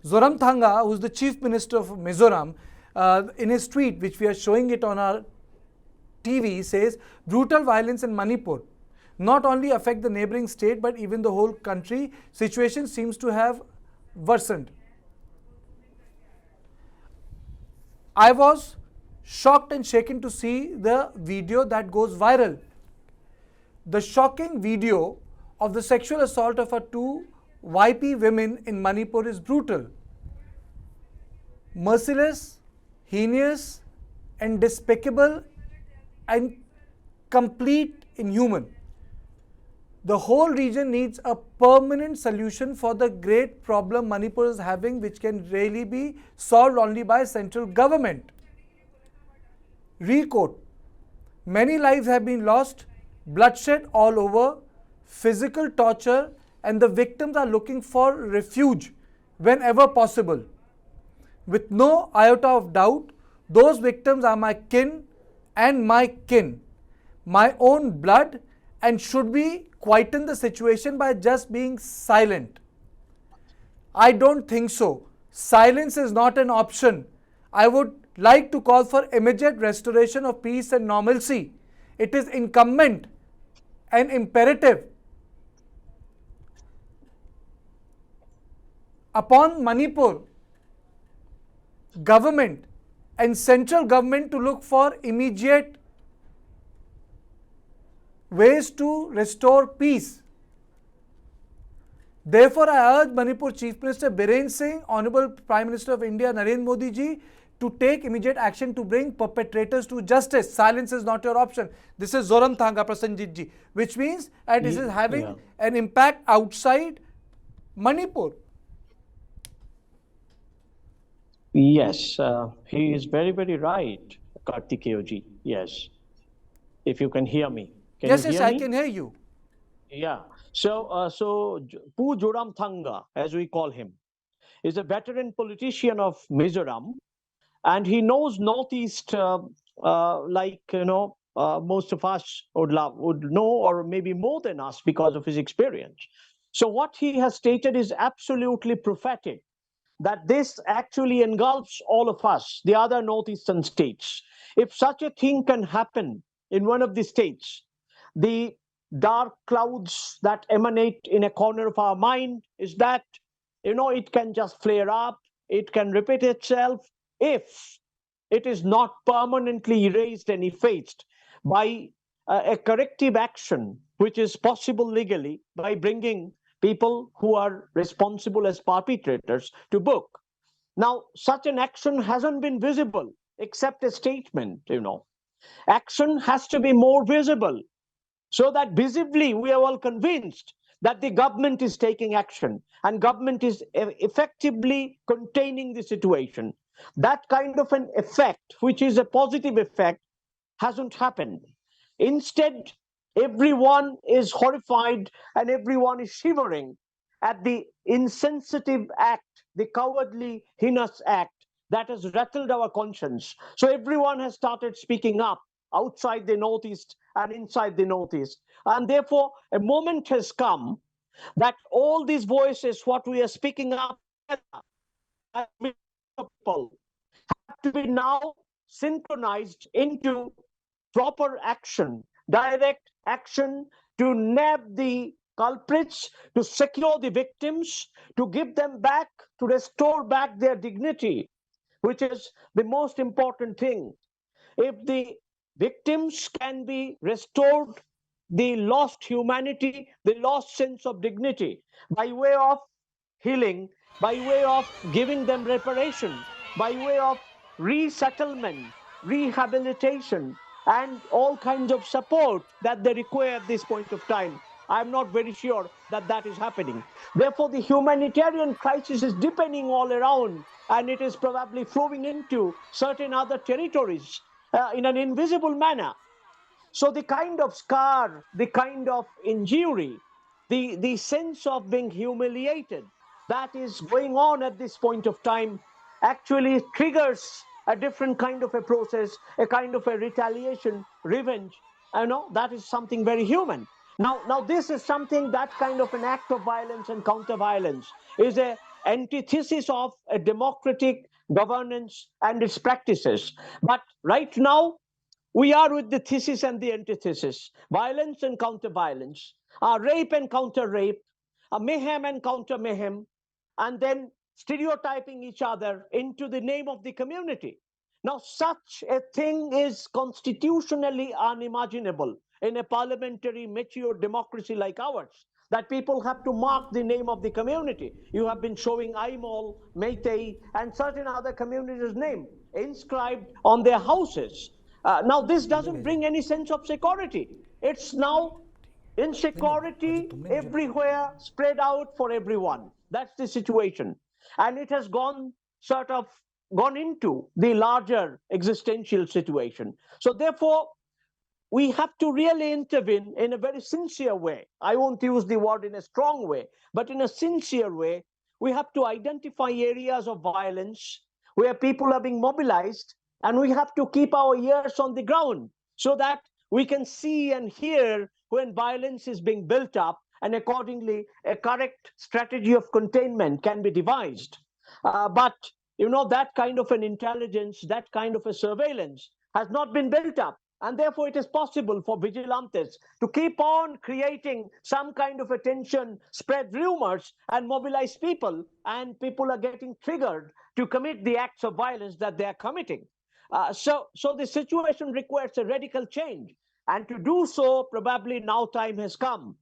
Zoramthanga, who is the Chief Minister of Mizoram, in his tweet, which we are showing it on our TV, says brutal violence in Manipur not only affect the neighboring state but even the whole country. Situation seems to have worsened. I was shocked and shaken to see the video that goes viral. The shocking video of the sexual assault of two YP women in Manipur is brutal, merciless, heinous, and despicable, and complete inhuman. The whole region needs a permanent solution for the great problem Manipur is having, which can really be solved only by central government. Requote, many lives have been lost, bloodshed all over, physical torture, and the victims are looking for refuge whenever possible. With no iota of doubt, those victims are my kin and my kin, my own blood, and should we quieten the situation by just being silent? I don't think so. Silence is not an option. I would like to call for immediate restoration of peace and normalcy. It is incumbent and imperative upon Manipur government and central government to look for immediate ways to restore peace. Therefore, I urge Manipur Chief Minister Biren Singh, Honorable Prime Minister of India Narendra Modi ji, to take immediate action to bring perpetrators to justice. Silence is not your option. This is Zoramthanga Prasanjit ji, which means that this is having an impact outside Manipur. Yes, he is very, very right, Kartikeya ji. Yes, if you can hear me. Yes, I can hear you. Yeah. So Pu Zoramthanga, as we call him, is a veteran politician of Mizoram, and he knows Northeast like most of us would know, or maybe more than us because of his experience. So what he has stated is absolutely prophetic, that this actually engulfs all of us, the other northeastern states. If such a thing can happen in one of the states, the dark clouds that emanate in a corner of our mind is that, it can just flare up, it can repeat itself if it is not permanently erased and effaced by a corrective action, which is possible legally by bringing people who are responsible as perpetrators to book. Now, such an action hasn't been visible except a statement, Action has to be more visible, so that visibly we are all convinced that the government is taking action and government is effectively containing the situation. That kind of an effect, which is a positive effect, hasn't happened. Instead, everyone is horrified and everyone is shivering at the insensitive act, the cowardly, heinous act that has rattled our conscience. So everyone has started speaking up outside the Northeast and inside the Northeast. And therefore, a moment has come that all these voices, what we are speaking up, people have to be now synchronized into proper action, direct action to nab the culprits, to secure the victims, to give them back, to restore back their dignity, which is the most important thing. If the victims can be restored, the lost humanity, the lost sense of dignity, by way of healing, by way of giving them reparation, by way of resettlement, rehabilitation, and all kinds of support that they require at this point of time, I'm not very sure that that is happening. Therefore, the humanitarian crisis is deepening all around, and it is probably flowing into certain other territories in an invisible manner. So the kind of scar, the kind of injury, the sense of being humiliated that is going on at this point of time actually triggers a different kind of a process, a kind of a retaliation, revenge. That is something very human. Now this is something, that kind of an act of violence and counter-violence is a antithesis of a democratic governance and its practices. But right now, we are with the thesis and the antithesis, violence and counter-violence, rape and counter-rape, mayhem and counter-mayhem, and then stereotyping each other into the name of the community. Now, such a thing is constitutionally unimaginable in a parliamentary, mature democracy like ours, that people have to mark the name of the community. You have been showing Aimol, Meitei, and certain other communities' name inscribed on their houses. Now, this doesn't bring any sense of security. It's now insecurity everywhere, spread out for everyone. That's the situation. And it has gone into the larger existential situation. So therefore, we have to really intervene in a very sincere way. I won't use the word in a strong way, but in a sincere way. We have to identify areas of violence where people are being mobilized, and we have to keep our ears on the ground so that we can see and hear when violence is being built up, and accordingly, a correct strategy of containment can be devised. But that kind of an intelligence, that kind of a surveillance has not been built up. And therefore, it is possible for vigilantes to keep on creating some kind of attention, spread rumors, and mobilize people. And people are getting triggered to commit the acts of violence that they are committing. So the situation requires a radical change. And to do so, probably now time has come